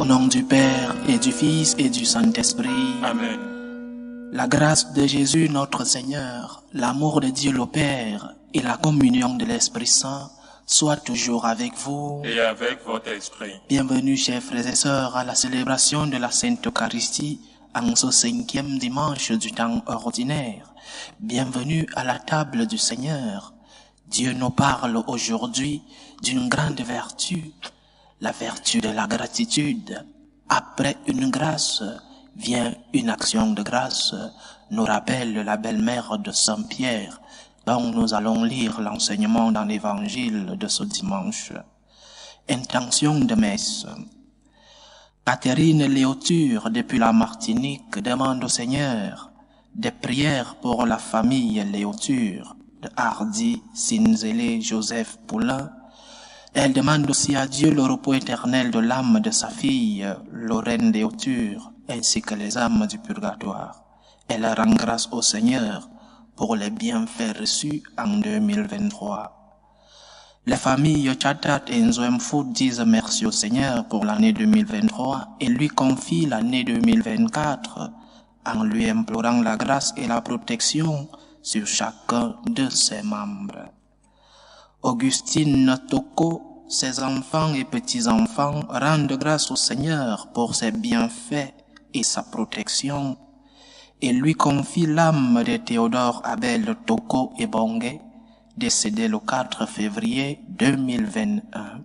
nom du Père et du Fils et du Saint-Esprit. Amen. La grâce de Jésus notre Seigneur, l'amour de Dieu le Père et la communion de l'Esprit Saint soient toujours avec vous. Et avec votre esprit. Bienvenue, chers frères et sœurs, à la célébration de la Sainte Eucharistie en ce 5e dimanche du temps ordinaire. Bienvenue à la table du Seigneur. Dieu nous parle aujourd'hui d'une grande vertu, la vertu de la gratitude. Après une grâce vient une action de grâce, nous rappelle la belle-mère de Saint Pierre, dont nous allons lire l'enseignement dans l'évangile de ce dimanche. Intention de messe. Catherine Léoture, depuis la Martinique, demande au Seigneur des prières pour la famille Léoture, de Hardy, Sinzélé, Joseph Poulain. Elle demande aussi à Dieu le repos éternel de l'âme de sa fille, Lorraine Léoture, ainsi que les âmes du purgatoire. Elle rend grâce au Seigneur pour les bienfaits reçus en 2023. Les familles Chatat et Nzoemfou disent merci au Seigneur pour l'année 2023 et lui confient l'année 2024 en lui implorant la grâce et la protection sur chacun de ses membres. Augustine Toko, ses enfants et petits-enfants rendent grâce au Seigneur pour ses bienfaits et sa protection et lui confie l'âme de Théodore Abel Toko et Bongue, décédé le 4 février 2021.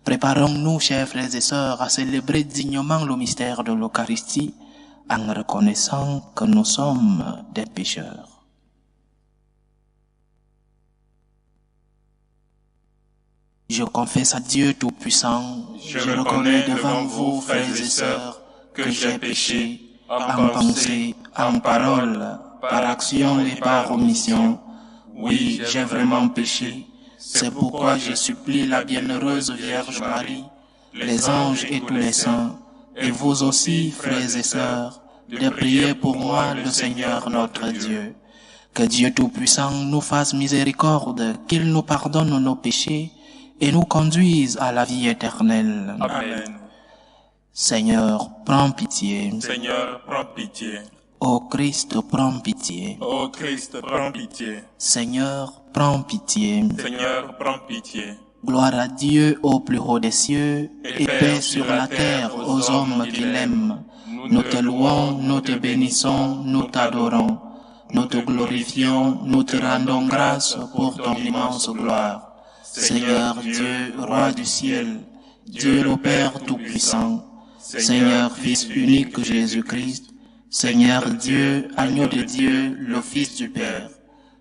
Préparons-nous, chers frères et sœurs, à célébrer dignement le mystère de l'Eucharistie en reconnaissant que nous sommes des pécheurs. Je confesse à Dieu Tout-Puissant, Je reconnais devant vous, frères et sœurs, que j'ai péché en pensée, en parole, par action et par omission. Oui, j'ai vraiment péché. C'est pourquoi je supplie la bienheureuse Vierge Marie, les anges et tous les saints, et vous aussi, frères et sœurs, de prier pour moi le Seigneur notre Dieu. Que Dieu Tout-Puissant nous fasse miséricorde, qu'il nous pardonne nos péchés et nous conduise à la vie éternelle. Amen. Seigneur, prends pitié. Seigneur, prends pitié. Ô Christ, prends pitié. Ô Christ, prends pitié. Seigneur, prends pitié. Seigneur, prends pitié. Gloire à Dieu au plus haut des cieux, et paix sur la terre aux hommes qui l'aiment. Nous te louons, nous te bénissons, nous t'adorons. Nous te glorifions, nous te rendons grâce pour ton immense gloire. Seigneur Dieu, Roi du ciel, Dieu le Père Tout-Puissant, Seigneur Fils unique Jésus-Christ, Seigneur Dieu, Agneau de Dieu, le Fils du Père,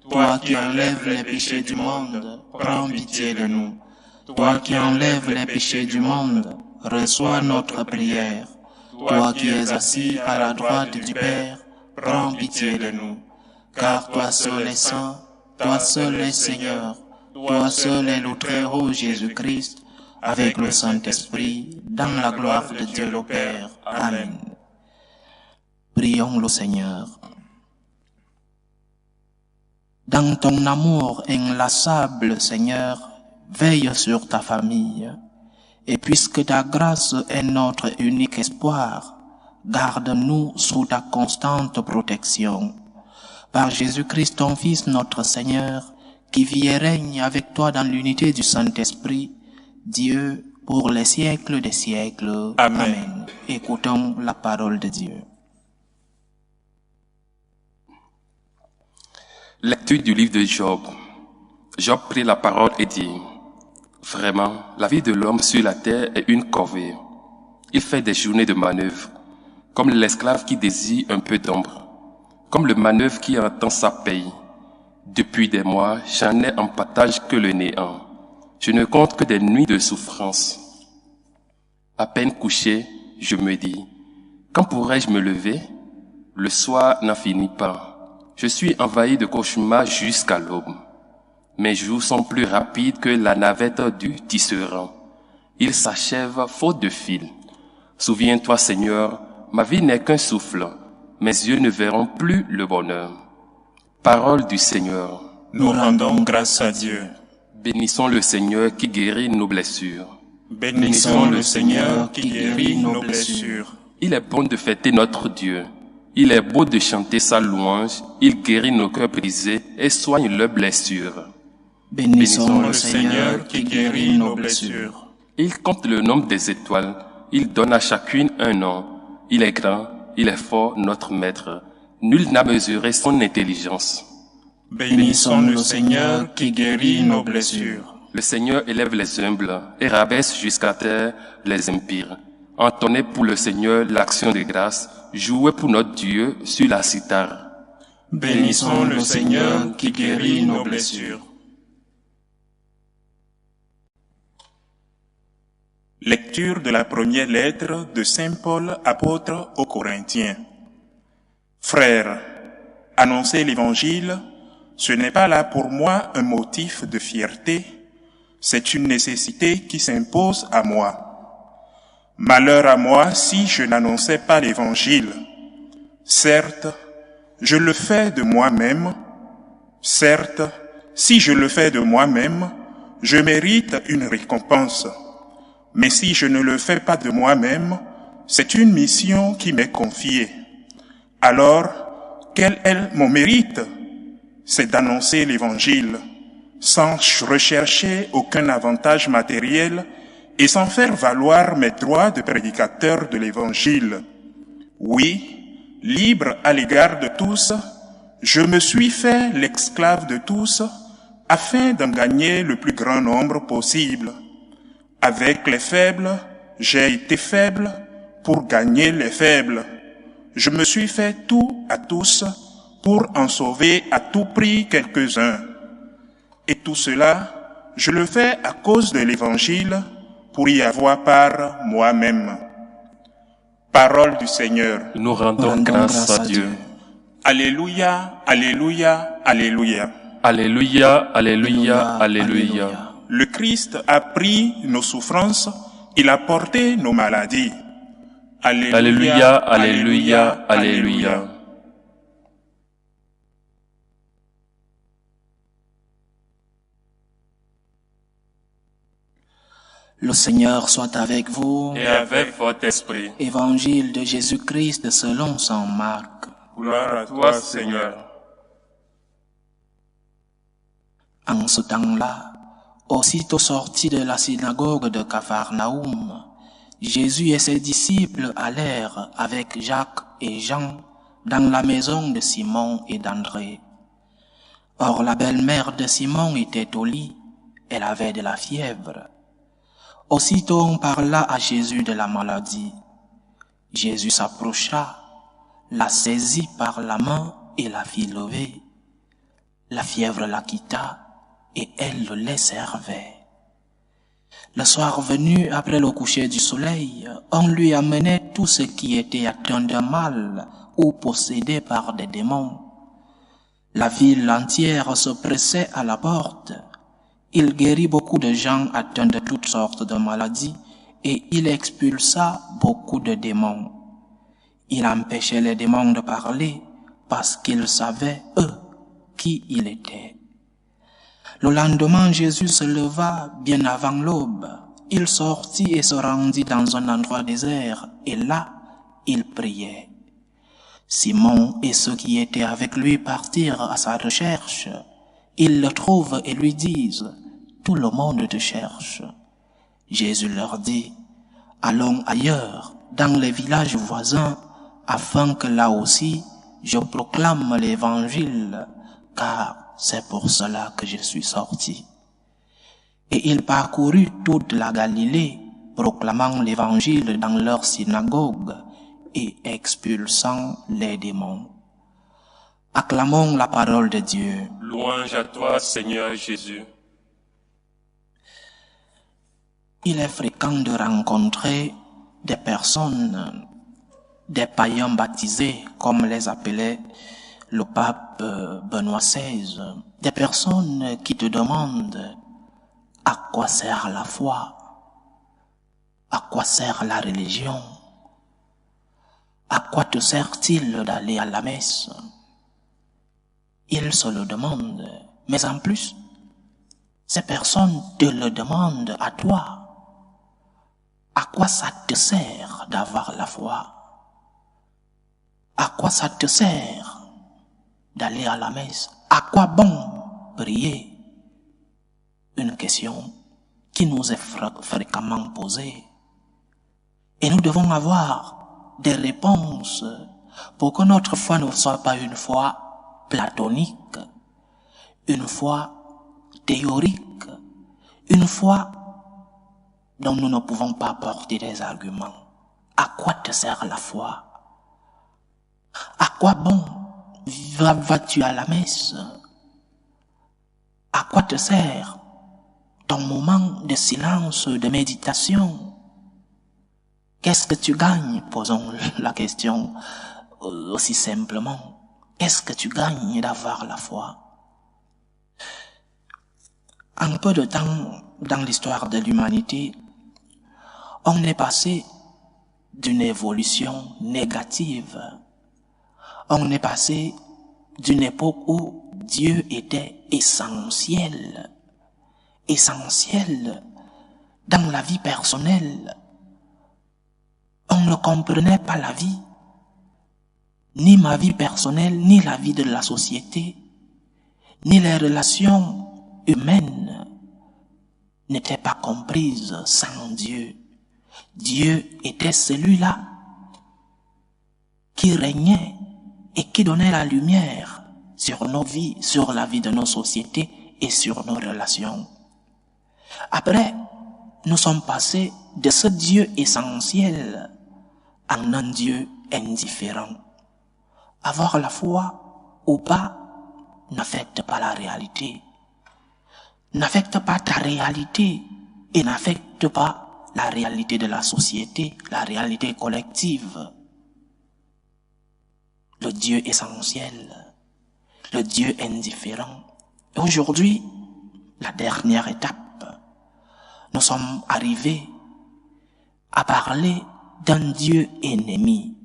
toi qui enlèves les péchés du monde, prends pitié de nous. Toi qui enlèves les péchés du monde, reçois notre prière. Toi qui es assis à la droite du Père, prends pitié de nous. Car toi seul est saint, toi seul est Seigneur, toi seul est le Très-Haut Jésus-Christ, avec le Saint-Esprit, dans la gloire de Dieu le Père. Amen. Prions le Seigneur. Dans ton amour inlassable, Seigneur, veille sur ta famille. Et puisque ta grâce est notre unique espoir, garde-nous sous ta constante protection. Par Jésus-Christ, ton Fils, notre Seigneur, qui vit et règne avec toi dans l'unité du Saint-Esprit, Dieu, pour les siècles des siècles. Amen. Amen. Écoutons la parole de Dieu. Lecture du livre de Job. Job prit la parole et dit: Vraiment, la vie de l'homme sur la terre est une corvée. Il fait des journées de manœuvre, comme l'esclave qui désire un peu d'ombre, comme le manœuvre qui entend sa paye. Depuis des mois, j'en ai en partage que le néant. Je ne compte que des nuits de souffrance. À peine couché, je me dis: quand pourrais-je me lever? Le soir n'en finit pas. Je suis envahi de cauchemars jusqu'à l'aube. Mes jours sont plus rapides que la navette du tisserand. Ils s'achèvent faute de fil. Souviens-toi, Seigneur, ma vie n'est qu'un souffle. Mes yeux ne verront plus le bonheur. Parole du Seigneur. Nous rendons grâce à Dieu. Bénissons le Seigneur qui guérit nos blessures. Bénissons le Seigneur qui guérit nos blessures. Il est bon de fêter notre Dieu. Il est beau de chanter sa louange. Il guérit nos cœurs brisés et soigne leurs blessures. Bénissons le Seigneur qui guérit nos blessures. Il compte le nombre des étoiles. Il donne à chacune un nom. Il est grand, il est fort, notre Maître. Nul n'a mesuré son intelligence. Bénissons le Seigneur qui guérit nos blessures. Le Seigneur élève les humbles et rabaisse jusqu'à terre les impies. Entonnez pour le Seigneur l'action de grâce. Jouez pour notre Dieu sur la cithare. Bénissons le Seigneur qui guérit nos blessures. Lecture de la première lettre de Saint Paul, apôtre aux Corinthiens. Frères, annoncer l'Évangile, ce n'est pas là pour moi un motif de fierté, c'est une nécessité qui s'impose à moi. Malheur à moi si je n'annonçais pas l'Évangile. Certes, je le fais de moi-même. Certes, si je le fais de moi-même, je mérite une récompense. Mais si je ne le fais pas de moi-même, c'est une mission qui m'est confiée. Alors, quel est mon mérite? C'est d'annoncer l'Évangile, sans rechercher aucun avantage matériel et sans faire valoir mes droits de prédicateur de l'Évangile. Oui, libre à l'égard de tous, je me suis fait l'esclave de tous, afin d'en gagner le plus grand nombre possible. Avec les faibles, j'ai été faible pour gagner les faibles. Je me suis fait tout à tous pour en sauver à tout prix quelques-uns. Et tout cela, je le fais à cause de l'Évangile pour y avoir part moi-même. Parole du Seigneur. Nous rendons grâce à Dieu. Alléluia, alléluia, alléluia. Alléluia, alléluia, alléluia. Le Christ a pris nos souffrances, il a porté nos maladies. Alléluia, alléluia, alléluia. Le Seigneur soit avec vous. Et avec votre esprit. Évangile de Jésus-Christ selon saint Marc. Gloire à toi, Seigneur. En ce temps-là, aussitôt sortis de la synagogue de Capharnaüm, Jésus et ses disciples allèrent avec Jacques et Jean dans la maison de Simon et d'André. Or la belle-mère de Simon était au lit, elle avait de la fièvre. Aussitôt on parla à Jésus de la maladie. Jésus s'approcha, la saisit par la main et la fit lever. La fièvre la quitta et elle le servait. Le soir venu, après le coucher du soleil, on lui amenait tout ce qui était atteint de mal ou possédé par des démons. La ville entière se pressait à la porte. Il guérit beaucoup de gens atteints de toutes sortes de maladies et il expulsa beaucoup de démons. Il empêchait les démons de parler parce qu'ils savaient, eux, qui il était. Le lendemain, Jésus se leva bien avant l'aube. Il sortit et se rendit dans un endroit désert, et là, il priait. Simon et ceux qui étaient avec lui partirent à sa recherche. Ils le trouvent et lui disent, « Tout le monde te cherche. » Jésus leur dit, « Allons ailleurs, dans les villages voisins, afin que là aussi, je proclame l'Évangile, car c'est pour cela que je suis sorti. » Et il parcourut toute la Galilée, proclamant l'Évangile dans leurs synagogues et expulsant les démons. Acclamons la parole de Dieu. Louange à toi, Seigneur Jésus. Il est fréquent de rencontrer des personnes, des païens baptisés, comme les appelait le pape Benoît XVI, des personnes qui te demandent à quoi sert la foi, à quoi sert la religion, à quoi te sert-il d'aller à la messe. Ils se le demandent, mais en plus, ces personnes te le demandent à toi. À quoi ça te sert d'avoir la foi? À quoi ça te sert d'aller à la messe? À quoi bon prier? Une question qui nous est fréquemment posée. Et nous devons avoir des réponses pour que notre foi ne soit pas une foi platonique, une foi théorique, une foi dont nous ne pouvons pas porter des arguments. À quoi te sert la foi? À quoi bon vas-tu à la messe? À quoi te sert ton moment de silence, de méditation? Qu'est-ce que tu gagnes? Posons la question aussi simplement. Qu'est-ce que tu gagnes d'avoir la foi? En peu de temps dans l'histoire de l'humanité, on est passé d'une évolution négative. On est passé d'une époque où Dieu était essentiel dans la vie personnelle. On ne comprenait pas la vie, ni ma vie personnelle, ni la vie de la société, ni les relations humaines n'étaient pas comprises sans Dieu. Dieu était celui-là qui régnait et qui donnait la lumière sur nos vies, sur la vie de nos sociétés et sur nos relations. Après, nous sommes passés de ce Dieu essentiel en un Dieu indifférent. Avoir la foi ou pas n'affecte pas la réalité, n'affecte pas ta réalité et n'affecte pas la réalité de la société, la réalité collective. Le Dieu essentiel, le Dieu indifférent. Et aujourd'hui, la dernière étape, nous sommes arrivés à parler d'un Dieu ennemi.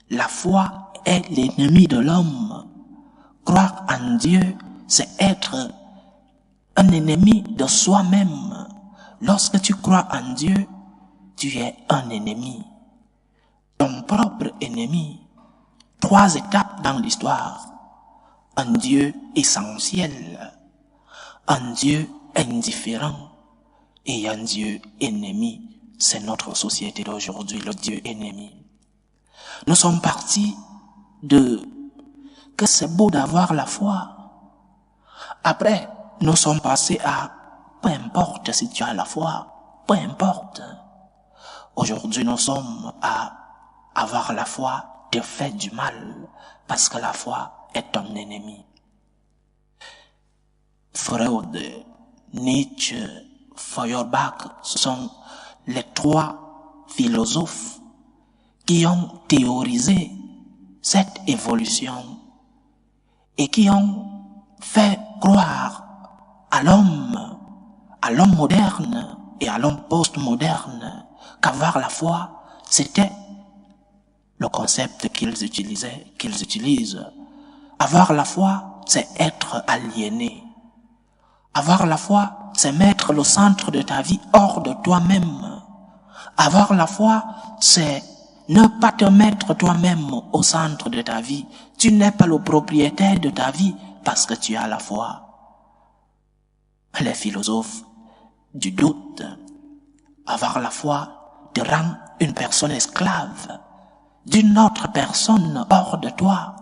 La foi est l'ennemi de l'homme. Croire en Dieu, c'est être un ennemi de soi-même. Lorsque tu crois en Dieu, tu es un ennemi, ton propre ennemi. 3 étapes dans l'histoire. Un Dieu essentiel, un Dieu indifférent et un Dieu ennemi. C'est notre société d'aujourd'hui, le Dieu ennemi. Nous sommes partis de que c'est beau d'avoir la foi. Après, nous sommes passés à peu importe si tu as la foi, peu importe. Aujourd'hui, nous sommes à avoir la foi te fait du mal parce que la foi est ton ennemi. Freud, Nietzsche, Feuerbach, ce sont les 3 philosophes qui ont théorisé cette évolution et qui ont fait croire à l'homme moderne et à l'homme postmoderne qu'avoir la foi, c'était le concept qu'ils utilisent. Avoir la foi, c'est être aliéné. Avoir la foi, c'est mettre le centre de ta vie hors de toi-même. Avoir la foi, c'est ne pas te mettre toi-même au centre de ta vie. Tu n'es pas le propriétaire de ta vie parce que tu as la foi. Les philosophes du doute, avoir la foi te rend une personne esclave d'une autre personne hors de toi.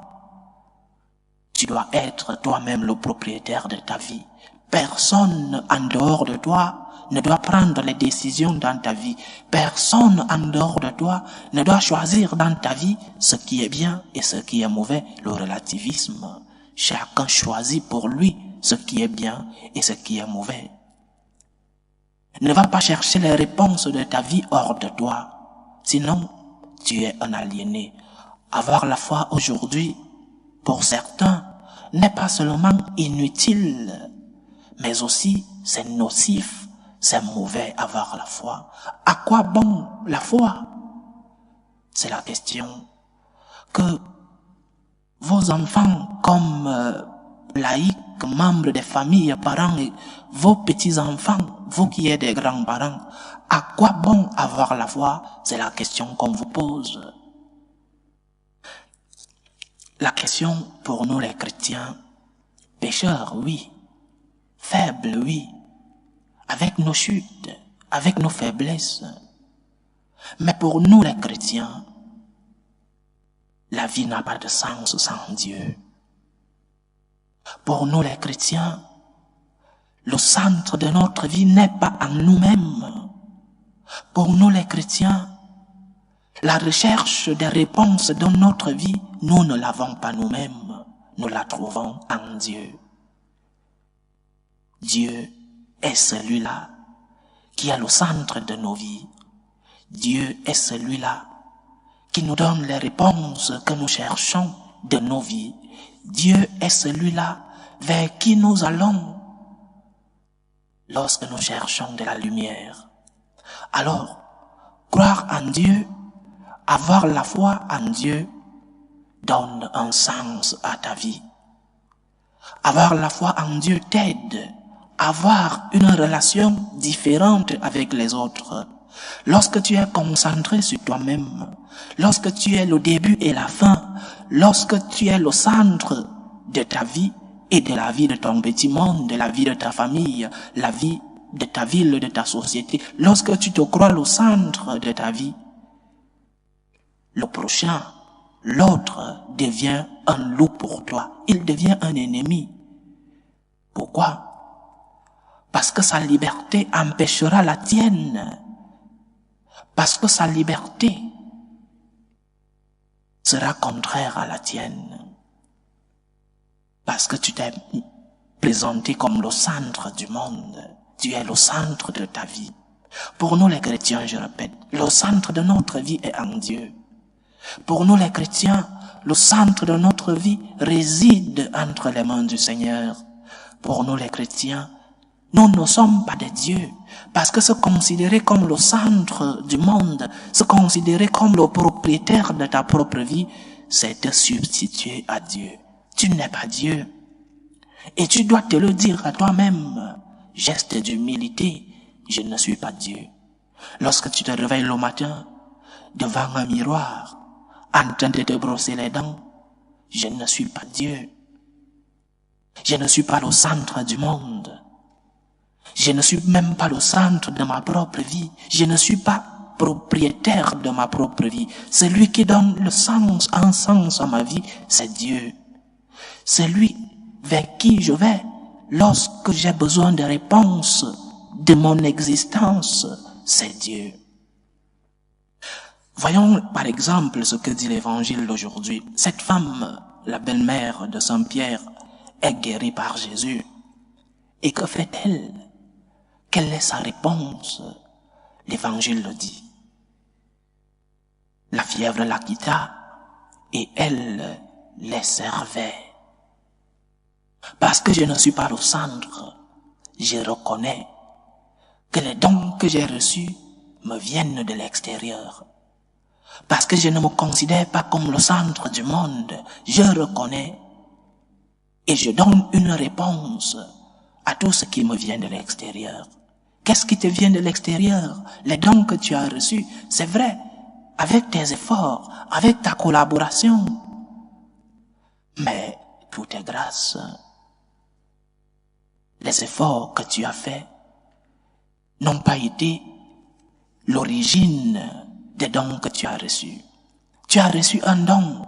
Tu dois être toi-même le propriétaire de ta vie. Personne en dehors de toi ne doit prendre les décisions dans ta vie. Personne en dehors de toi ne doit choisir dans ta vie ce qui est bien et ce qui est mauvais. Le relativisme. Chacun choisit pour lui ce qui est bien et ce qui est mauvais. Ne va pas chercher les réponses de ta vie hors de toi. Sinon, tu es un aliéné. Avoir la foi aujourd'hui, pour certains, n'est pas seulement inutile, mais aussi c'est nocif, c'est mauvais avoir la foi. À quoi bon la foi? C'est la question que vos enfants, comme laïcs, membres des familles, parents et vos petits-enfants, vous qui êtes des grands-parents, à quoi bon avoir la foi? C'est la question qu'on vous pose. La question pour nous les chrétiens, pécheurs, oui, faibles, oui, avec nos chutes, avec nos faiblesses. Mais pour nous les chrétiens, la vie n'a pas de sens sans Dieu. Pour nous les chrétiens, le centre de notre vie n'est pas en nous-mêmes. Pour nous les chrétiens, la recherche des réponses dans notre vie, nous ne l'avons pas nous-mêmes, nous la trouvons en Dieu. Dieu est celui-là qui est le centre de nos vies. Dieu est celui-là qui nous donne les réponses que nous cherchons de nos vies. Dieu est celui-là vers qui nous allons lorsque nous cherchons de la lumière. Alors, croire en Dieu, avoir la foi en Dieu, donne un sens à ta vie. Avoir la foi en Dieu t'aide à avoir une relation différente avec les autres. Lorsque tu es concentré sur toi-même, lorsque tu es le début et la fin, lorsque tu es le centre de ta vie et de la vie de ton petit monde, de la vie de ta famille, la vie de ta ville, de ta société, lorsque tu te crois le centre de ta vie, le prochain, l'autre devient un loup pour toi. Il devient un ennemi. Pourquoi? Parce que sa liberté empêchera la tienne. Parce que sa liberté sera contraire à la tienne. Parce que tu t'es présenté comme le centre du monde. Tu es le centre de ta vie. Pour nous les chrétiens, je répète, le centre de notre vie est en Dieu. Pour nous les chrétiens, le centre de notre vie réside entre les mains du Seigneur. Pour nous les chrétiens, nous ne sommes pas des dieux, parce que se considérer comme le centre du monde, se considérer comme le propriétaire de ta propre vie, c'est te substituer à Dieu. Tu n'es pas Dieu. Et tu dois te le dire à toi-même. Geste d'humilité, je ne suis pas Dieu. Lorsque tu te réveilles le matin, devant un miroir, en train de te brosser les dents, je ne suis pas Dieu. Je ne suis pas le centre du monde. Je ne suis même pas le centre de ma propre vie. Je ne suis pas propriétaire de ma propre vie. Celui qui donne le sens, un sens à ma vie, c'est Dieu. Celui vers qui je vais lorsque j'ai besoin de réponses de mon existence, c'est Dieu. Voyons par exemple ce que dit l'évangile d'aujourd'hui. Cette femme, la belle-mère de Saint Pierre, est guérie par Jésus. Et que fait-elle? Quelle est sa réponse? L'évangile le dit. La fièvre la quitta et elle les servait. Parce que je ne suis pas le centre, je reconnais que les dons que j'ai reçus me viennent de l'extérieur. Parce que je ne me considère pas comme le centre du monde, je reconnais et je donne une réponse à tout ce qui me vient de l'extérieur. Qu'est-ce qui te vient de l'extérieur? Les dons que tu as reçus, c'est vrai, avec tes efforts, avec ta collaboration. Mais tout est grâce. Les efforts que tu as faits n'ont pas été l'origine des dons que tu as reçus. Tu as reçu un don.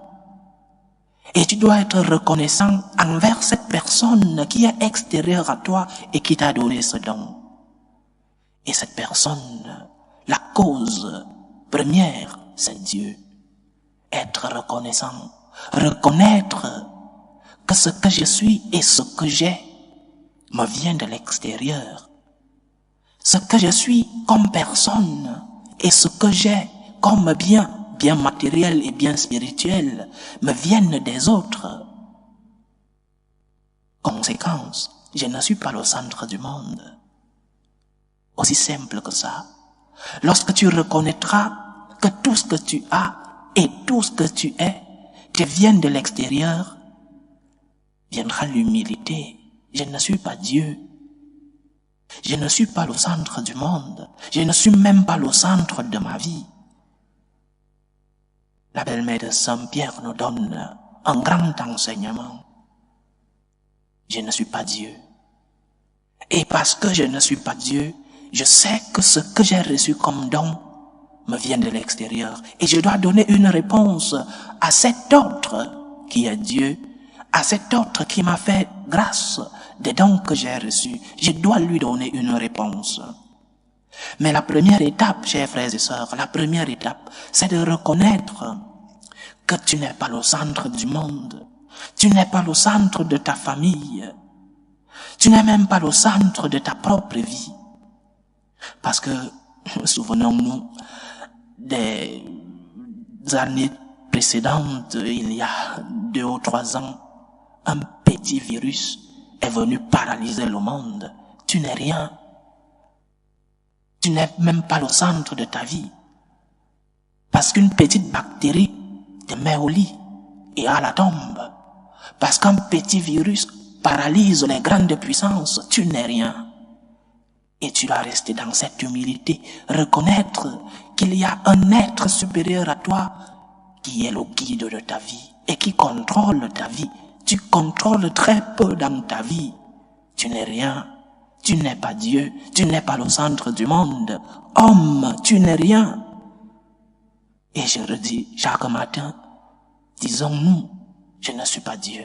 Et tu dois être reconnaissant envers cette personne qui est extérieure à toi et qui t'a donné ce don. Et cette personne, la cause première, c'est Dieu. Être reconnaissant, reconnaître que ce que je suis et ce que j'ai me vient de l'extérieur. Ce que je suis comme personne et ce que j'ai comme bien matériel et bien spirituel, me viennent des autres. Conséquence, je ne suis pas le centre du monde. Aussi simple que ça. Lorsque tu reconnaîtras que tout ce que tu as et tout ce que tu es te viennent de l'extérieur, viendra l'humilité Je ne suis pas Dieu. Je ne suis pas le centre du monde. Je ne suis même pas le centre de ma vie. La belle-mère de Saint-Pierre nous donne un grand enseignement. Je ne suis pas Dieu. Et parce que je ne suis pas Dieu, je sais que ce que j'ai reçu comme don me vient de l'extérieur. Et je dois donner une réponse à cet autre qui est Dieu, à cet autre qui m'a fait grâce des dons que j'ai reçus. Je dois lui donner une réponse. Mais la première étape, chers frères et sœurs, la première étape, c'est de reconnaître que tu n'es pas le centre du monde. Tu n'es pas le centre de ta famille. Tu n'es même pas le centre de ta propre vie. Parce que, souvenons-nous des années précédentes, il y a 2 ou 3 ans, un petit virus est venu paralyser le monde. Tu n'es rien. Tu n'es même pas le centre de ta vie. Parce qu'une petite bactérie te met au lit et à la tombe. Parce qu'un petit virus paralyse les grandes puissances. Tu n'es rien. Et tu dois rester dans cette humilité, reconnaître qu'il y a un être supérieur à toi qui est le guide de ta vie et qui contrôle ta vie. Tu contrôles très peu dans ta vie. Tu n'es rien. Tu n'es pas Dieu. Tu n'es pas le centre du monde. Homme, tu n'es rien. Et je redis chaque matin, disons-nous, je ne suis pas Dieu.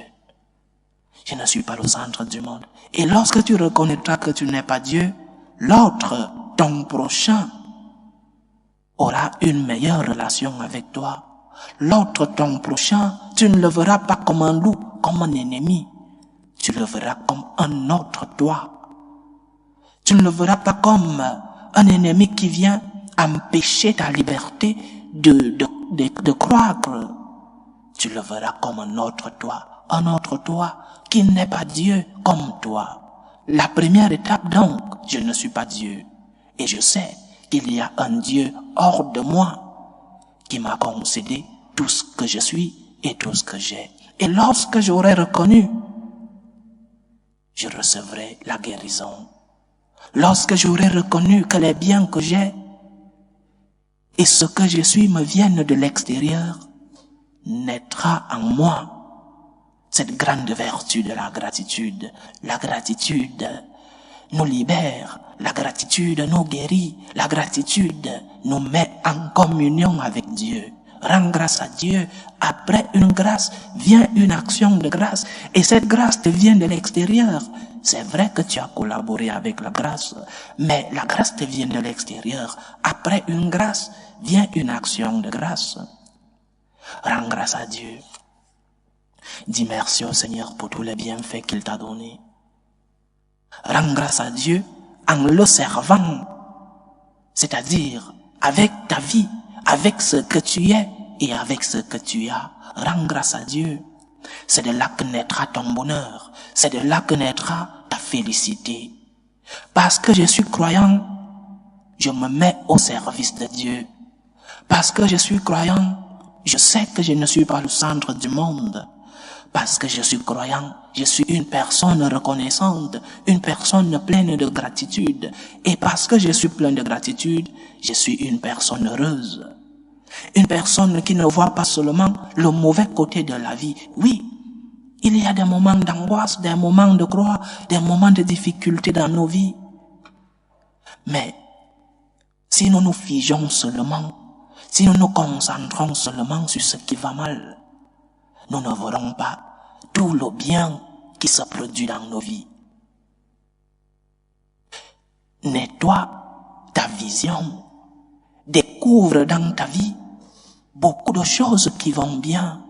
Je ne suis pas le centre du monde. Et lorsque tu reconnaîtras que tu n'es pas Dieu, l'autre, ton prochain, aura une meilleure relation avec toi. L'autre, ton prochain, tu ne le verras pas comme un loup, comme un ennemi. Tu le verras comme un autre toi. Tu ne le verras pas comme un ennemi qui vient empêcher ta liberté de croître. Tu le verras comme un autre toi qui n'est pas Dieu comme toi. La première étape donc, je ne suis pas Dieu. Et je sais qu'il y a un Dieu hors de moi qui m'a concédé tout ce que je suis et tout ce que j'ai. Et lorsque j'aurai reconnu, je recevrai la guérison. Lorsque j'aurai reconnu que les biens que j'ai et ce que je suis me viennent de l'extérieur, naîtra en moi cette grande vertu de la gratitude. La gratitude nous libère, la gratitude nous guérit, la gratitude nous met en communion avec Dieu. Rends grâce à Dieu. Après une grâce vient une action de grâce. Et cette grâce te vient de l'extérieur. C'est vrai que tu as collaboré avec la grâce, mais la grâce te vient de l'extérieur. Après une grâce vient une action de grâce. Rends grâce à Dieu. Dis merci au Seigneur pour tous les bienfaits qu'il t'a donnés. Rends grâce à Dieu en le servant, c'est-à-dire avec ta vie, avec ce que tu es et avec ce que tu as. Rends grâce à Dieu. C'est de là que naîtra ton bonheur. C'est de là que naîtra ta félicité. Parce que je suis croyant, je me mets au service de Dieu. Parce que je suis croyant, je sais que je ne suis pas le centre du monde. Parce que je suis croyant, je suis une personne reconnaissante, une personne pleine de gratitude. Et parce que je suis plein de gratitude, je suis une personne heureuse. Une personne qui ne voit pas seulement le mauvais côté de la vie. Oui, il y a des moments d'angoisse, des moments de croix, des moments de difficulté dans nos vies. Mais si nous nous figeons seulement, si nous nous concentrons seulement sur ce qui va mal, nous ne verrons pas tout le bien qui se produit dans nos vies. Nettoie ta vision. Découvre dans ta vie beaucoup de choses qui vont bien.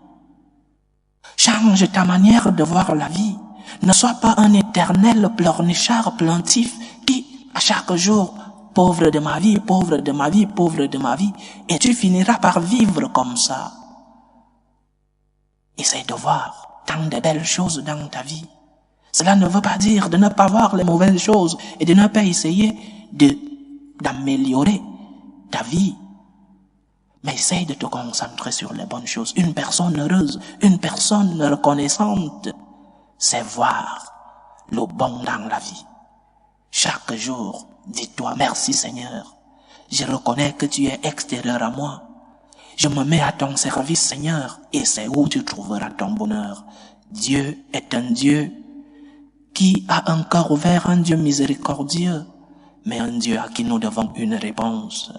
Change ta manière de voir la vie. Ne sois pas un éternel pleurnichard plaintif qui, à chaque jour, pauvre de ma vie, pauvre de ma vie, pauvre de ma vie, et tu finiras par vivre comme ça. Essaye de voir tant de belles choses dans ta vie. Cela ne veut pas dire de ne pas voir les mauvaises choses et de ne pas essayer d'améliorer ta vie. Mais essaye de te concentrer sur les bonnes choses. Une personne heureuse, une personne reconnaissante, c'est voir le bon dans la vie. Chaque jour, dis-toi merci Seigneur. Je reconnais que tu es extérieur à moi. Je me mets à ton service Seigneur et c'est où tu trouveras ton bonheur. Dieu est un Dieu qui a un cœur ouvert, un Dieu miséricordieux, mais un Dieu à qui nous devons une réponse.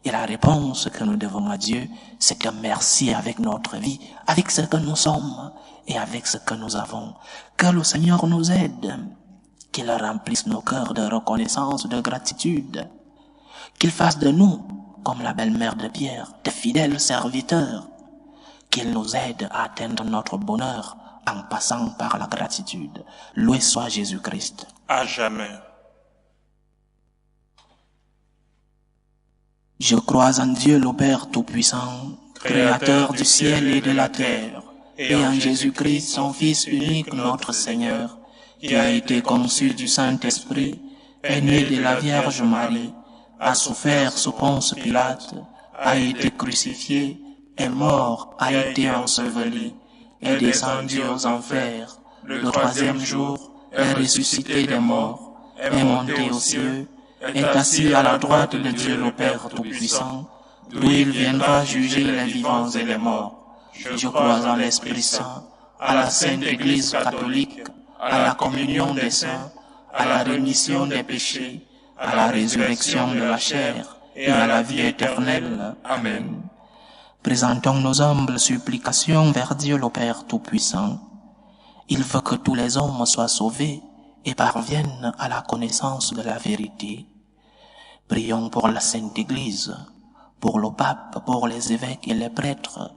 Et la réponse que nous devons à Dieu, c'est que merci avec notre vie, avec ce que nous sommes et avec ce que nous avons. Que le Seigneur nous aide, qu'il remplisse nos cœurs de reconnaissance, de gratitude, qu'il fasse de nous, comme la belle-mère de Pierre, de fidèles serviteurs, qu'il nous aide à atteindre notre bonheur en passant par la gratitude. Loué soit Jésus-Christ. À jamais. Je crois en Dieu le Père Tout-Puissant, Créateur du ciel et de la terre, et en Jésus-Christ, son Fils unique, notre Seigneur, qui a été conçu du Saint-Esprit, est né de la Vierge Marie, a souffert sous Ponce Pilate, a été crucifié, est mort, a été enseveli, est descendu aux enfers, le troisième jour est ressuscité des morts, est monté aux cieux, est assis à la droite de Dieu le Père Tout-Puissant, d'où il viendra juger les vivants et les morts. Je crois en l'Esprit Saint, à la Sainte Église catholique, à la communion des saints, à la rémission des péchés, à la résurrection de la chair et à la vie éternelle. Amen. Présentons nos humbles supplications vers Dieu le Père Tout-Puissant. Il veut que tous les hommes soient sauvés et parviennent à la connaissance de la vérité. Prions pour la Sainte Église, pour le pape, pour les évêques et les prêtres,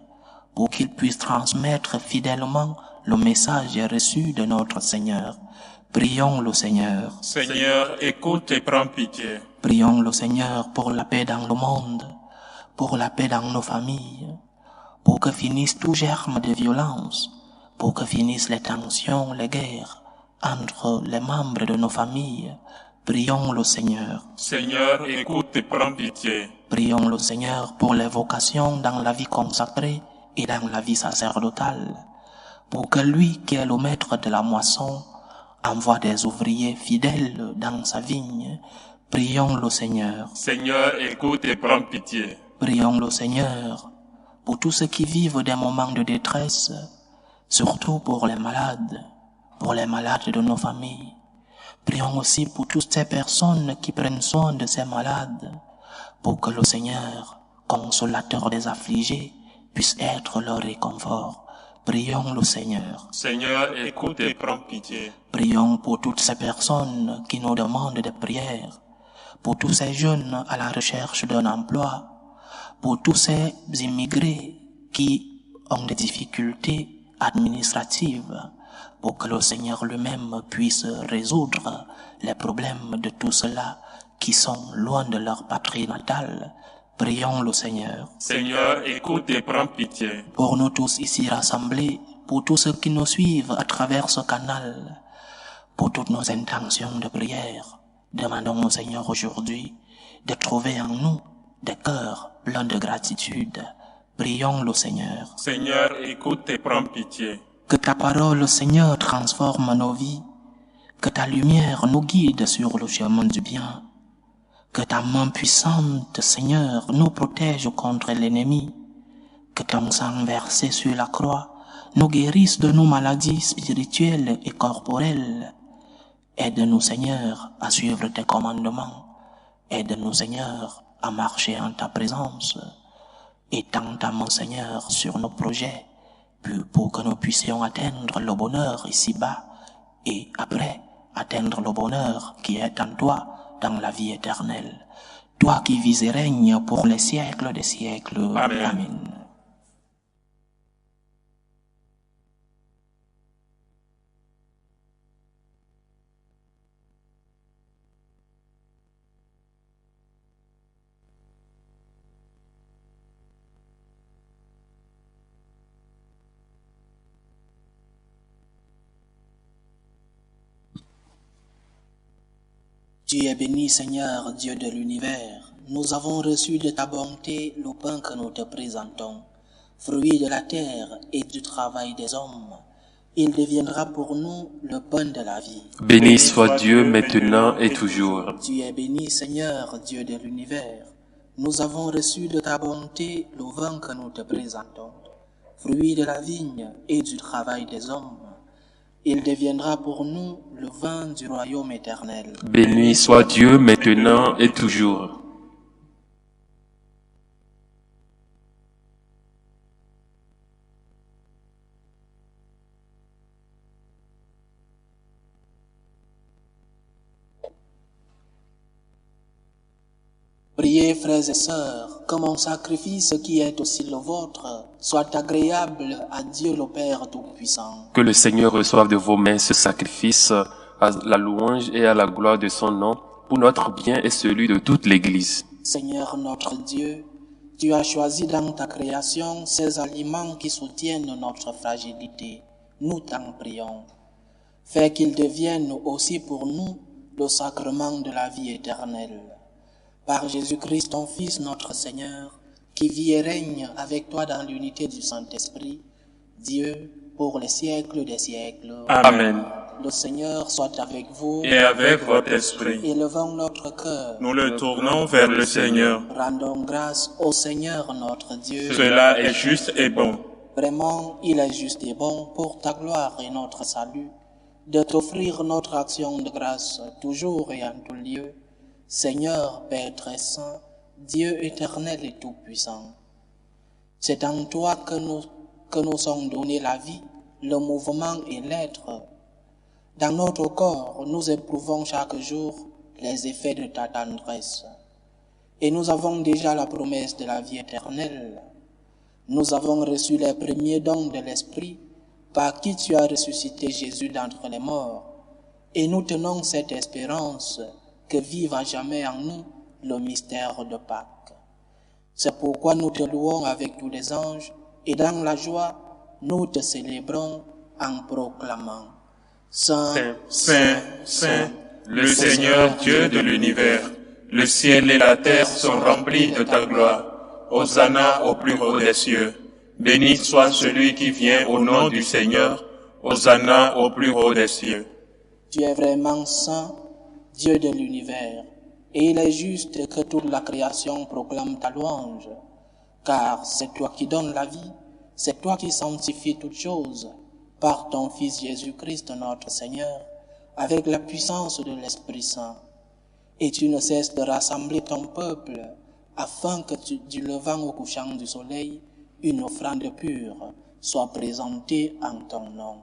pour qu'ils puissent transmettre fidèlement le message reçu de notre Seigneur. Prions le Seigneur. Seigneur, écoute et prends pitié. Prions le Seigneur pour la paix dans le monde, pour la paix dans nos familles, pour que finissent tout germe de violence, pour que finissent les tensions, les guerres entre les membres de nos familles. Prions le Seigneur. Seigneur, écoute et prends pitié. Prions le Seigneur pour les vocations dans la vie consacrée et dans la vie sacerdotale, pour que lui qui est le maître de la moisson envoie des ouvriers fidèles dans sa vigne. Prions le Seigneur. Seigneur, écoute et prends pitié. Prions le Seigneur pour tous ceux qui vivent des moments de détresse, surtout pour les malades de nos familles. Prions aussi pour toutes ces personnes qui prennent soin de ces malades, pour que le Seigneur, consolateur des affligés, puisse être leur réconfort. Prions le Seigneur. Seigneur, écoute et prends pitié. Prions pour toutes ces personnes qui nous demandent des prières, pour tous ces jeunes à la recherche d'un emploi, pour tous ces immigrés qui ont des difficultés administratives, pour que le Seigneur lui-même puisse résoudre les problèmes de tous ceux-là qui sont loin de leur patrie natale. Prions le Seigneur. Seigneur, écoute et prends pitié. Pour nous tous ici rassemblés, pour tous ceux qui nous suivent à travers ce canal, pour toutes nos intentions de prière, demandons au Seigneur aujourd'hui de trouver en nous des cœurs pleins de gratitude. Prions le Seigneur. Seigneur, écoute et prends pitié. Que ta parole, Seigneur, transforme nos vies. Que ta lumière nous guide sur le chemin du bien. Que ta main puissante, Seigneur, nous protège contre l'ennemi. Que ton sang versé sur la croix nous guérisse de nos maladies spirituelles et corporelles. Aide-nous, Seigneur, à suivre tes commandements. Aide-nous, Seigneur, à marcher en ta présence. Étends ta main, Seigneur, sur nos projets, pour que nous puissions atteindre le bonheur ici-bas et après atteindre le bonheur qui est en toi dans la vie éternelle. Toi qui vis et règnes pour les siècles des siècles. Amen. Amen. Tu es béni, Seigneur, Dieu de l'univers. Nous avons reçu de ta bonté le pain que nous te présentons, fruit de la terre et du travail des hommes. Il deviendra pour nous le pain de la vie. Béni soit Dieu maintenant et toujours. Tu es béni, Seigneur, Dieu de l'univers. Nous avons reçu de ta bonté le vin que nous te présentons, fruit de la vigne et du travail des hommes. Il deviendra pour nous le vin du royaume éternel. Béni soit Dieu maintenant et toujours. Priez, frères et sœurs, que mon sacrifice qui est aussi le vôtre soit agréable à Dieu le Père Tout-Puissant. Que le Seigneur reçoive de vos mains ce sacrifice à la louange et à la gloire de son nom pour notre bien et celui de toute l'Église. Seigneur notre Dieu, tu as choisi dans ta création ces aliments qui soutiennent notre fragilité. Nous t'en prions. Fais qu'ils deviennent aussi pour nous le sacrement de la vie éternelle. Par Jésus-Christ, ton Fils, notre Seigneur, qui vit et règne avec toi dans l'unité du Saint-Esprit, Dieu, pour les siècles des siècles. Amen. Le Seigneur soit avec vous. Et avec votre esprit, Élevons notre cœur. nous le tournons vers le Seigneur. Rendons grâce au Seigneur notre Dieu. Cela est juste et bon. Vraiment, il est juste et bon pour ta gloire et notre salut, de t'offrir notre action de grâce toujours et en tout lieu. Seigneur, Père très saint, Dieu éternel et tout-puissant. C'est en toi que nous sommes donnés la vie, le mouvement et l'être. Dans notre corps, nous éprouvons chaque jour les effets de ta tendresse. Et nous avons déjà la promesse de la vie éternelle. Nous avons reçu les premiers dons de l'Esprit, par qui tu as ressuscité Jésus d'entre les morts. Et nous tenons cette espérance que vive à jamais en nous le mystère de Pâques. C'est pourquoi nous te louons avec tous les anges, et dans la joie, nous te célébrons en proclamant: Saint, Saint, Saint, le Seigneur Dieu de l'univers, le ciel et la terre sont remplis de ta gloire. Hosanna au plus haut des cieux. Béni soit celui qui vient au nom du Seigneur. Hosanna au plus haut des cieux. Tu es vraiment saint, Dieu de l'univers, et il est juste que toute la création proclame ta louange, car c'est toi qui donnes la vie, c'est toi qui sanctifies toutes choses, par ton Fils Jésus-Christ notre Seigneur, avec la puissance de l'Esprit Saint. Et tu ne cesses de rassembler ton peuple, afin que du levant au couchant du soleil, une offrande pure soit présentée en ton nom.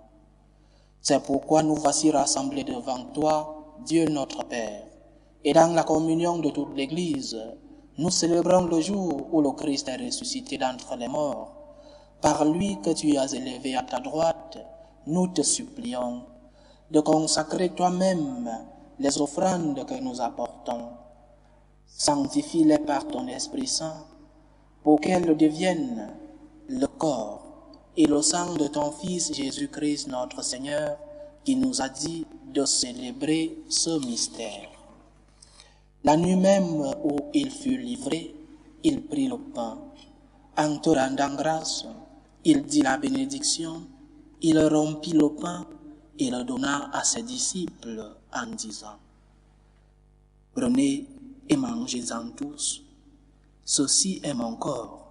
C'est pourquoi nous voici rassemblés devant toi, Dieu notre Père, et dans la communion de toute l'Église, nous célébrons le jour où le Christ est ressuscité d'entre les morts. Par lui que tu as élevé à ta droite, nous te supplions de consacrer toi-même les offrandes que nous apportons. Sanctifie-les par ton Esprit Saint, pour qu'elles deviennent le corps et le sang de ton Fils Jésus-Christ notre Seigneur, qui nous a dit de célébrer ce mystère. La nuit même où il fut livré, il prit le pain. En te rendant grâce, il dit la bénédiction, il rompit le pain et le donna à ses disciples en disant: Prenez et mangez-en tous, ceci est mon corps,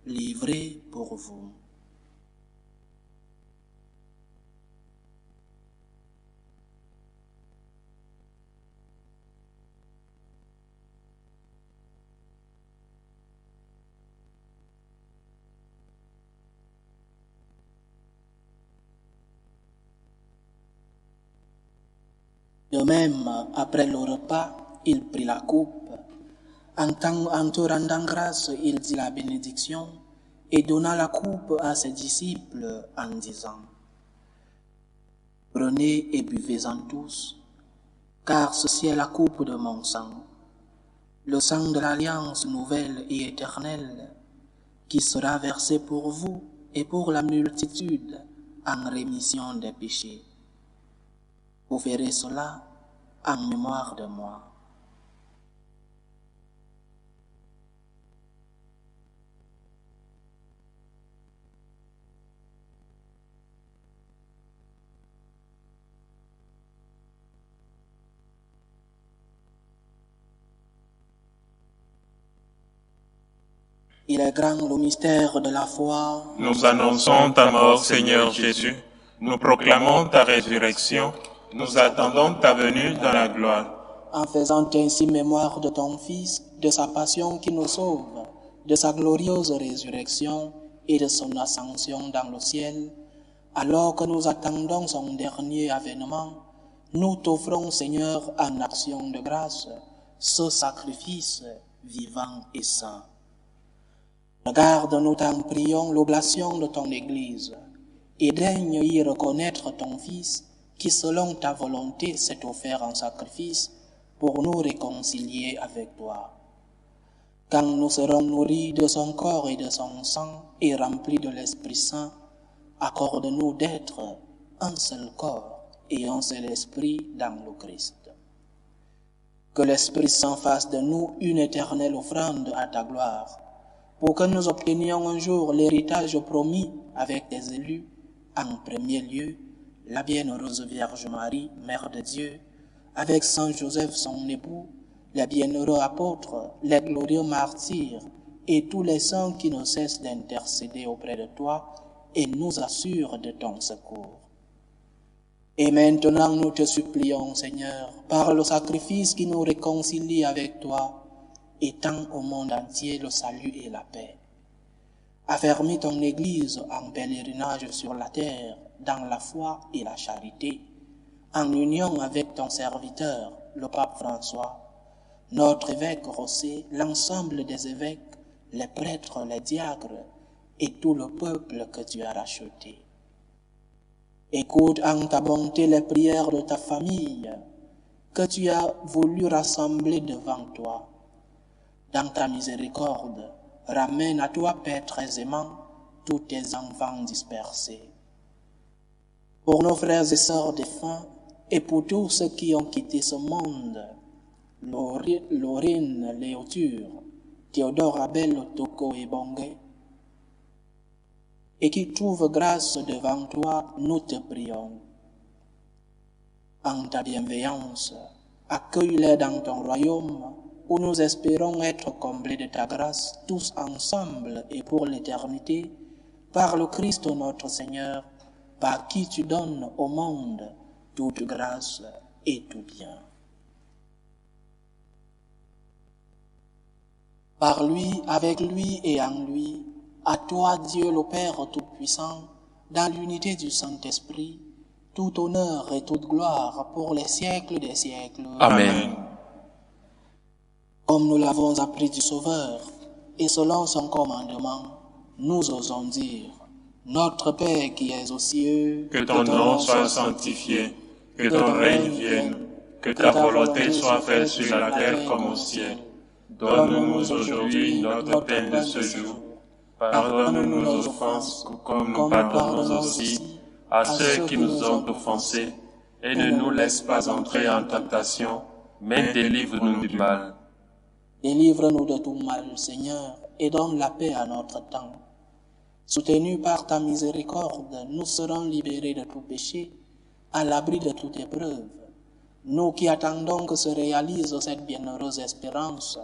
livré pour vous. De même, après le repas, il prit la coupe. En te rendant grâce, il dit la bénédiction et donna la coupe à ses disciples en disant: Prenez et buvez-en tous, car ceci est la coupe de mon sang, le sang de l'alliance nouvelle et éternelle, qui sera versé pour vous et pour la multitude en rémission des péchés. Vous ferez cela en mémoire de moi. Il est grand le mystère de la foi. Nous annonçons ta mort, Seigneur Jésus. Nous proclamons ta résurrection. Nous attendons ta venue dans la gloire. En faisant ainsi mémoire de ton Fils, de sa passion qui nous sauve, de sa glorieuse résurrection et de son ascension dans le ciel, alors que nous attendons son dernier avènement, nous t'offrons, Seigneur, en action de grâce, ce sacrifice vivant et saint. Regarde, nous t'en prions, l'oblation de ton Église, et daigne y reconnaître ton Fils, qui selon ta volonté s'est offert en sacrifice pour nous réconcilier avec toi. Quand nous serons nourris de son corps et de son sang, et remplis de l'Esprit Saint, accorde-nous d'être un seul corps et un seul esprit dans le Christ. Que l'Esprit Saint fasse de nous une éternelle offrande à ta gloire, pour que nous obtenions un jour l'héritage promis avec tes élus, en premier lieu, la bienheureuse Vierge Marie, Mère de Dieu, avec Saint Joseph son époux, les bienheureux apôtres, les glorieux martyrs, et tous les saints qui ne cessent d'intercéder auprès de toi et nous assurent de ton secours. Et maintenant nous te supplions, Seigneur, par le sacrifice qui nous réconcilie avec toi, étends au monde entier le salut et la paix. Affermis ton Église en pèlerinage sur la terre, dans la foi et la charité, en union avec ton serviteur, le pape François, notre évêque Rossé, l'ensemble des évêques, les prêtres, les diacres et tout le peuple que tu as racheté. Écoute en ta bonté les prières de ta famille que tu as voulu rassembler devant toi. Dans ta miséricorde, ramène à toi, Père très aimant, tous tes enfants dispersés. Pour nos frères et sœurs défunts, et pour tous ceux qui ont quitté ce monde, Laurine, Léoture, Théodore, Abel, Toko et Bongué, et qui trouvent grâce devant toi, nous te prions. En ta bienveillance, accueille-les dans ton royaume, où nous espérons être comblés de ta grâce, tous ensemble et pour l'éternité, par le Christ notre Seigneur, par qui tu donnes au monde toute grâce et tout bien. Par lui, avec lui et en lui, à toi Dieu le Père Tout-Puissant, dans l'unité du Saint-Esprit, tout honneur et toute gloire pour les siècles des siècles. Amen. Comme nous l'avons appris du Sauveur, et selon son commandement, nous osons dire, Notre Père qui es aux cieux, que ton nom soit sanctifié, que ton règne vienne, que ta volonté soit faite sur la terre comme au ciel. Donne-nous aujourd'hui notre pain de ce jour. Pardonne-nous nos offenses, comme nous pardonnons aussi à ceux qui nous ont offensés, et ne nous laisse pas entrer en tentation, mais délivre-nous du mal. Délivre-nous de tout mal, Seigneur, et donne la paix à notre temps. Soutenus par ta miséricorde, nous serons libérés de tout péché, à l'abri de toute épreuve. Nous qui attendons que se réalise cette bienheureuse espérance,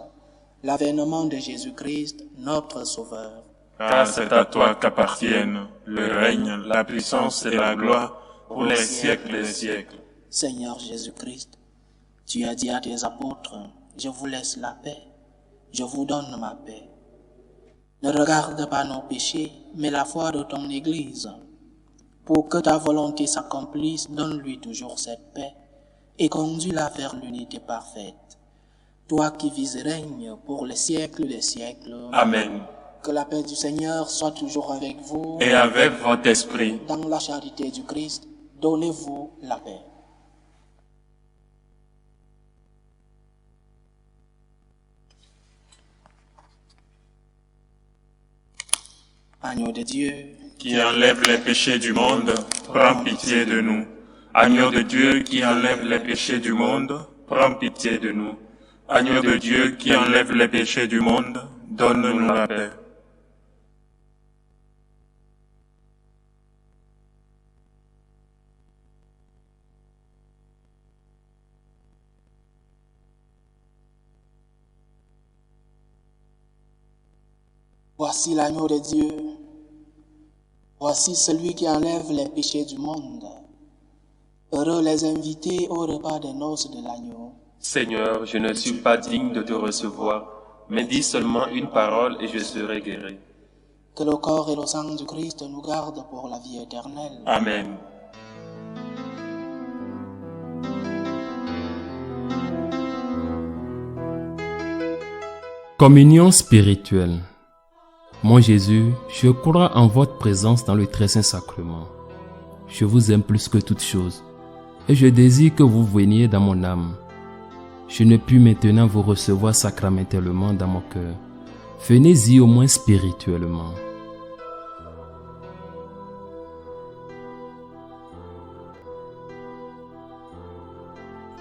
l'avènement de Jésus-Christ, notre Sauveur. Car c'est à toi qu'appartiennent le règne, la puissance et la gloire pour les siècles des siècles. Seigneur Jésus-Christ, tu as dit à tes apôtres, je vous laisse la paix, je vous donne ma paix. Ne regarde pas nos péchés, mais la foi de ton Église. Pour que ta volonté s'accomplisse, donne-lui toujours cette paix et conduis-la vers l'unité parfaite. Toi qui vis et règnes pour les siècles des siècles. Amen. Que la paix du Seigneur soit toujours avec vous. Et avec votre esprit. Dans la charité du Christ, donnez-vous la paix. Agneau de Dieu, qui enlève les péchés du monde, prends pitié de nous. Agneau de Dieu qui enlève les péchés du monde, prends pitié de nous. Agneau de Dieu qui enlève les péchés du monde, donne-nous la paix. Voici l'agneau de Dieu. Voici celui qui enlève les péchés du monde. Heureux les invités au repas des noces de l'agneau. Seigneur, je ne suis pas digne de te recevoir, mais dis seulement une parole et je serai guéri. Que le corps et le sang du Christ nous gardent pour la vie éternelle. Amen. Communion spirituelle. Mon Jésus, je crois en votre présence dans le très saint sacrement. Je vous aime plus que toute chose, et je désire que vous veniez dans mon âme. Je ne puis maintenant vous recevoir sacramentellement dans mon cœur. Venez-y au moins spirituellement.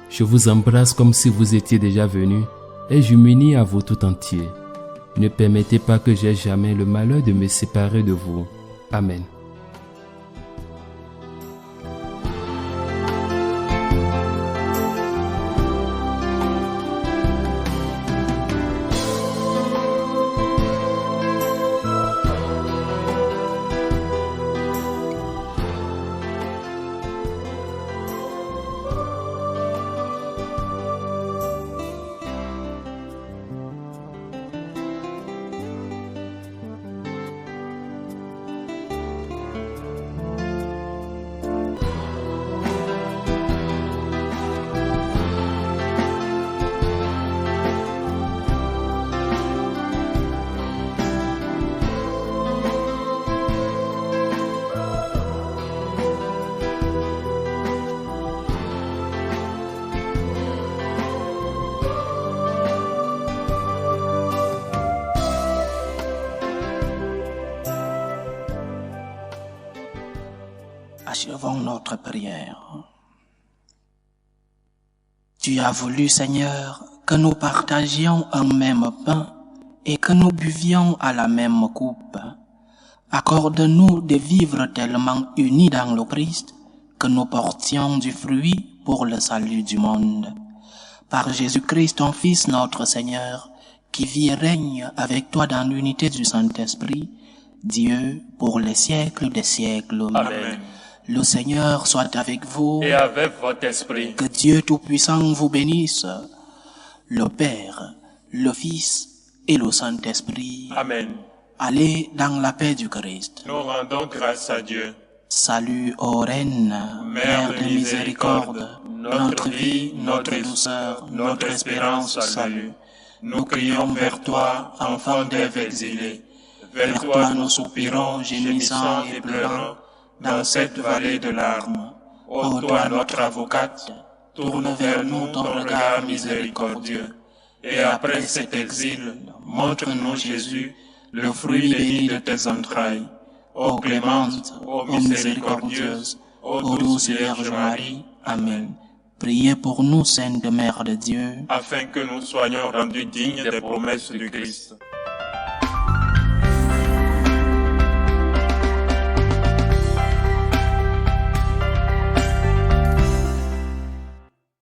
Je vous embrasse comme si vous étiez déjà venu, et je m'unis à vous tout entier. Ne permettez pas que j'aie jamais le malheur de me séparer de vous. Amen. Achevons notre prière. Tu as voulu, Seigneur, que nous partagions un même pain et que nous buvions à la même coupe. Accorde-nous de vivre tellement unis dans le Christ que nous portions du fruit pour le salut du monde. Par Jésus-Christ, ton Fils, notre Seigneur, qui vit et règne avec toi dans l'unité du Saint-Esprit, Dieu, pour les siècles des siècles. Amen. Le Seigneur soit avec vous. Et avec votre esprit. Que Dieu Tout-Puissant vous bénisse, le Père, le Fils et le Saint-Esprit. Amen. Allez dans la paix du Christ. Nous rendons grâce à Dieu. Salut ô Reine, Mère de miséricorde, notre vie, notre douceur, notre espérance au salut. Nous crions vers toi, enfant d'Ève exilée. Vers toi nous soupirons, gémissant et pleurant, dans cette vallée de larmes. Ô toi notre avocate, tourne vers nous ton regard miséricordieux. Et après cet exil, montre-nous Jésus, le fruit béni de tes entrailles. Ô clémente, ô miséricordieuse, ô douce Vierge Marie. Amen. Priez pour nous, Sainte Mère de Dieu, afin que nous soyons rendus dignes des promesses du Christ.